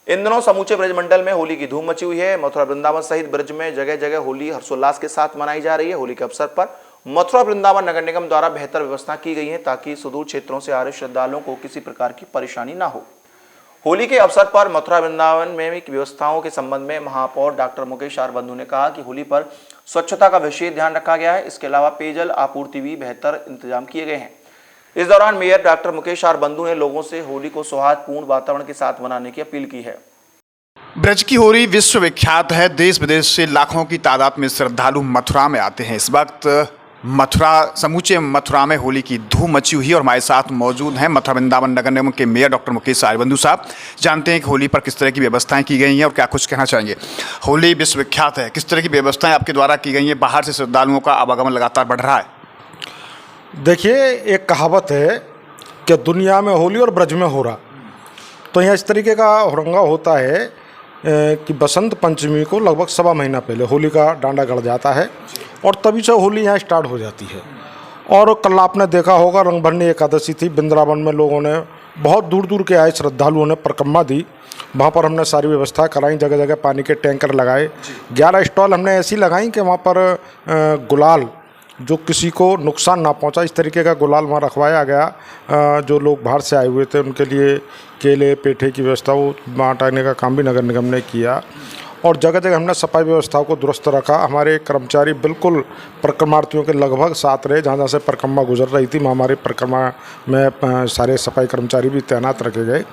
इन दिनों समूचे ब्रज मंडल में होली की धूम मची हुई है। मथुरा वृंदावन सहित ब्रज में जगह जगह होली हर्षोल्लास के साथ मनाई जा रही है। होली के अवसर पर मथुरा वृंदावन नगर निगम द्वारा बेहतर व्यवस्था की गई है ताकि सुदूर क्षेत्रों से आ रहे श्रद्धालुओं को किसी प्रकार की परेशानी न हो। होली के अवसर पर मथुरा वृंदावन में व्यवस्थाओं के संबंध में महापौर डॉक्टर मुकेश आर बंधु ने कहा कि होली पर स्वच्छता का विशेष ध्यान रखा गया है। इसके अलावा पेयजल आपूर्ति भी बेहतर इंतजाम किए गए हैं। इस दौरान मेयर डॉक्टर मुकेश आर बंधु ने लोगों से होली को सौहार्दपूर्ण वातावरण के साथ मनाने की अपील की है। ब्रज की होली विश्वविख्यात है। देश विदेश से लाखों की तादाद में श्रद्धालु मथुरा में आते हैं। इस वक्त समूचे मथुरा में होली की धूम मची हुई है और हमारे साथ मौजूद हैं मथुरा वृंदावन नगर निगम के मेयर डॉक्टर मुकेश आर बंधु साहब। जानते हैं कि होली पर किस तरह की व्यवस्थाएं की गई हैं और क्या कुछ कहना चाहेंगे। होली विश्वविख्यात है, किस तरह की व्यवस्थाएं आपके द्वारा की गई हैं? बाहर से श्रद्धालुओं का आवागमन लगातार बढ़ रहा है। देखिए, एक कहावत है कि दुनिया में होली और ब्रज में हो रहा, तो यहाँ इस तरीके का हुरंगा होता है कि बसंत पंचमी को लगभग सवा महीना पहले होली का डांडा गड़ जाता है और तभी से होली यहाँ स्टार्ट हो जाती है। और कल आपने देखा होगा रंगभरनी एकादशी थी। वृंदावन में लोगों ने बहुत दूर दूर के आए श्रद्धालुओं ने परिक्रमा दी। वहाँ पर हमने सारी व्यवस्था कराई, जगह जगह पानी के टैंकर लगाए। 11 स्टॉल हमने ऐसी लगाई कि वहाँ पर गुलाल जो किसी को नुकसान ना पहुंचा, इस तरीके का गुलाल वहाँ रखवाया गया। जो लोग बाहर से आए हुए थे उनके लिए केले पेठे की व्यवस्था वो बांटने का काम भी नगर निगम ने किया। और जगह जगह हमने सफाई व्यवस्थाओं को दुरुस्त रखा। हमारे कर्मचारी बिल्कुल परिक्रमार्थियों के लगभग साथ रहे। जहाँ जहाँ से परिक्रमा गुजर रही थी वहाँ हमारे परिक्रमा में सारे सफाई कर्मचारी भी तैनात रखे गए,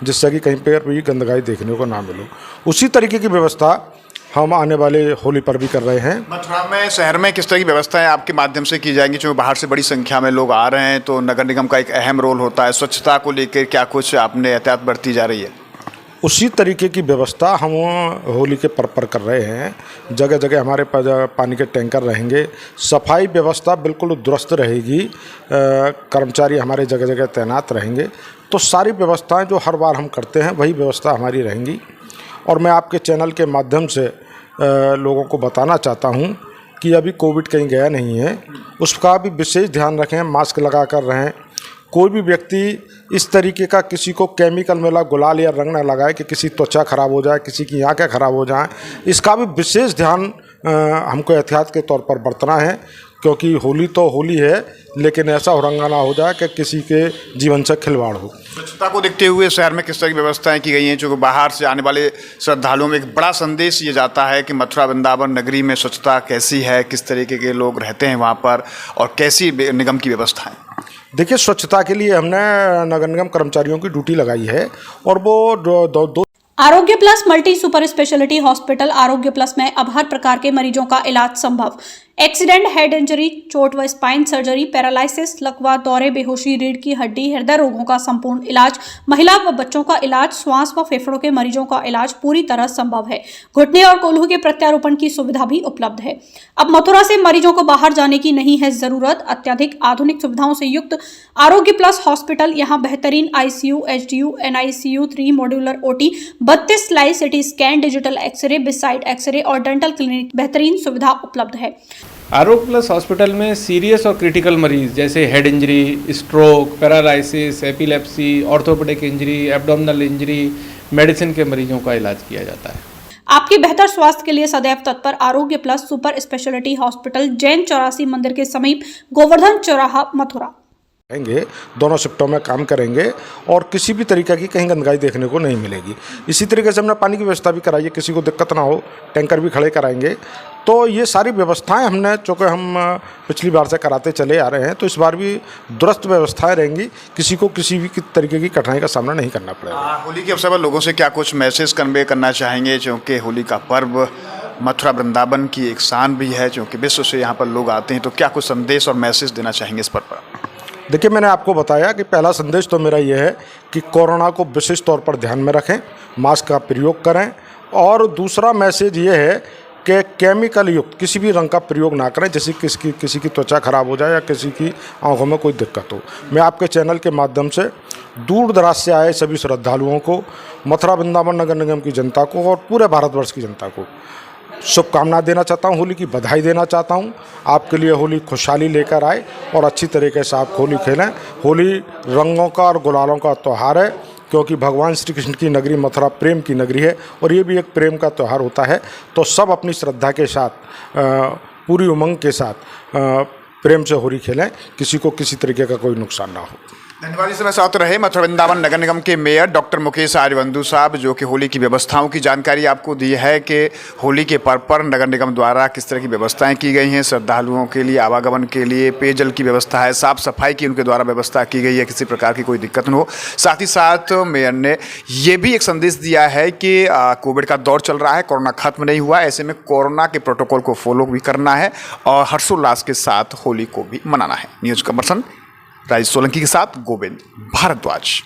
जिससे कि कहीं पर भी गंदगाई देखने को ना मिले। उसी तरीके की व्यवस्था हम आने वाले होली पर भी कर रहे हैं। मथुरा में शहर में किस तरह की व्यवस्थाएं आपके माध्यम से की जाएंगी? क्योंकि बाहर से बड़ी संख्या में लोग आ रहे हैं तो नगर निगम का एक अहम रोल होता है। स्वच्छता को लेकर क्या कुछ आपने एहतियात बरती जा रही है? उसी तरीके की व्यवस्था हम होली के पर कर रहे हैं। जगह जगह हमारे पानी के टैंकर रहेंगे। सफाई व्यवस्था बिल्कुल दुरुस्त रहेगी। कर्मचारी हमारे जगह जगह तैनात रहेंगे। तो सारी व्यवस्थाएं जो हर बार हम करते हैं वही व्यवस्था हमारी रहेंगी। और मैं आपके चैनल के माध्यम से लोगों को बताना चाहता हूं कि अभी कोविड कहीं गया नहीं है, उसका भी विशेष ध्यान रखें। मास्क लगा कर रहें। कोई भी व्यक्ति इस तरीके का किसी को केमिकल मिला गुलाल या रंग न लगाए कि किसी त्वचा खराब हो जाए, किसी की आँखें खराब हो जाएं। इसका भी विशेष ध्यान हमको एहतियात के तौर पर बरतना है, क्योंकि होली तो होली है, लेकिन ऐसा हुरंगा ना हो जाए कि किसी के जीवन से खिलवाड़ हो। स्वच्छता को देखते हुए शहर में किस तरह की व्यवस्थाएं की गई हैं? जो बाहर से आने वाले श्रद्धालुओं में एक बड़ा संदेश ये जाता है कि मथुरा वृंदावन नगरी में स्वच्छता कैसी है, किस तरीके के लोग रहते हैं वहाँ पर और कैसी निगम की व्यवस्थाएं? देखिए, स्वच्छता के लिए हमने नगर निगम कर्मचारियों की ड्यूटी लगाई है और वो दो आरोग्य plus multi super speciality hospital आरोग्य प्लस में अब हर प्रकार के मरीजों का इलाज संभव। एक्सीडेंट, हेड इंजरी, चोट व स्पाइन सर्जरी, पैरालिसिस, लकवा, दौरे, बेहोशी, रीढ़ की हड्डी, हृदय रोगों का संपूर्ण इलाज, महिला व बच्चों का इलाज, श्वास व फेफड़ों के मरीजों का इलाज पूरी तरह संभव है। घुटने और कोल्हू के प्रत्यारोपण की सुविधा भी उपलब्ध है। अब मथुरा से मरीजों को बाहर जाने की नहीं है जरूरत। अत्याधिक आधुनिक सुविधाओं से युक्त आरोग्य प्लस हॉस्पिटल यहाँ बेहतरीन ICU, HDU, NICU, 3 modular OT, 32 slice CT scan, digital x ray, bedside x ray और डेंटल क्लिनिक बेहतरीन सुविधा उपलब्ध है। आरोग्य प्लस हॉस्पिटल में सीरियस और क्रिटिकल मरीज जैसे head injury, stroke, paralysis, epilepsy, orthopaedic injury, abdominal injury, medicine के मरीजों का इलाज किया जाता है। आपके बेहतर स्वास्थ्य के लिए सदैव तत्पर आरोग्य plus super speciality hospital, Jain 84 मंदिर के समीप, गोवर्धन चौराहा, मथुरा। दोनों शिफ्टों में काम करेंगे और किसी भी तरीके की कहीं गंदगाई देखने को नहीं मिलेगी। इसी तरीके से हमने पानी की व्यवस्था भी कराई है, किसी को दिक्कत ना हो, टैंकर भी खड़े कराएंगे। तो ये सारी व्यवस्थाएं हमने, चूँकि हम पिछली बार से कराते चले आ रहे हैं, तो इस बार भी दुरुस्त व्यवस्थाएं रहेंगी। किसी को किसी भी तरीके की कठिनाई का सामना नहीं करना पड़ेगा। होली के अवसर पर लोगों से क्या कुछ मैसेज कन्वे करना चाहेंगे? क्योंकि होली का पर्व मथुरा वृंदावन की एक शान भी है, क्योंकि विश्व से यहाँ पर लोग आते हैं, तो क्या कुछ संदेश और मैसेज देना चाहेंगे इस पर्व पर? देखिए, मैंने आपको बताया कि पहला संदेश तो मेरा ये है कि कोरोना को विशेष तौर पर ध्यान में रखें, मास्क का प्रयोग करें। और दूसरा मैसेज ये है कि केमिकल युक्त किसी भी रंग का प्रयोग ना करें, जैसे किसी की त्वचा खराब हो जाए या किसी की आंखों में कोई दिक्कत हो। मैं आपके चैनल के माध्यम से दूर दराज से आए सभी श्रद्धालुओं को, मथुरा वृंदावन नगर निगम की जनता को और पूरे भारतवर्ष की जनता को शुभकामना देना चाहता हूँ, होली की बधाई देना चाहता हूँ। आपके लिए होली खुशहाली लेकर आए और अच्छी तरीके से आप होली खेलें। होली रंगों का और गुलालों का त्यौहार है, क्योंकि भगवान श्री कृष्ण की नगरी मथुरा प्रेम की नगरी है और ये भी एक प्रेम का त्यौहार होता है। तो सब अपनी श्रद्धा के साथ पूरी उमंग के साथ प्रेम से होली खेलें, किसी को किसी तरीके का कोई नुकसान ना हो। धन्यवाद। इस समय साथ रहे मथुरा वृंदावन नगर निगम के मेयर डॉक्टर मुकेश आर्यवंदु साहब, जो कि होली की व्यवस्थाओं की जानकारी आपको दी है कि होली के पर्व पर नगर निगम द्वारा किस तरह की व्यवस्थाएं की गई हैं। श्रद्धालुओं के लिए आवागमन के लिए पेयजल की व्यवस्था है, साफ सफाई की उनके द्वारा व्यवस्था की गई है, किसी प्रकार की कोई दिक्कत न हो। साथ ही साथ मेयर ने ये भी एक संदेश दिया है कि कोविड का दौर चल रहा है, कोरोना खत्म नहीं हुआ, ऐसे में कोरोना के प्रोटोकॉल को फॉलो भी करना है और हर्षोल्लास के साथ होली को भी मनाना है। न्यूज़ का पर्सन राजेश सोलंकी के साथ गोविंद भारद्वाज।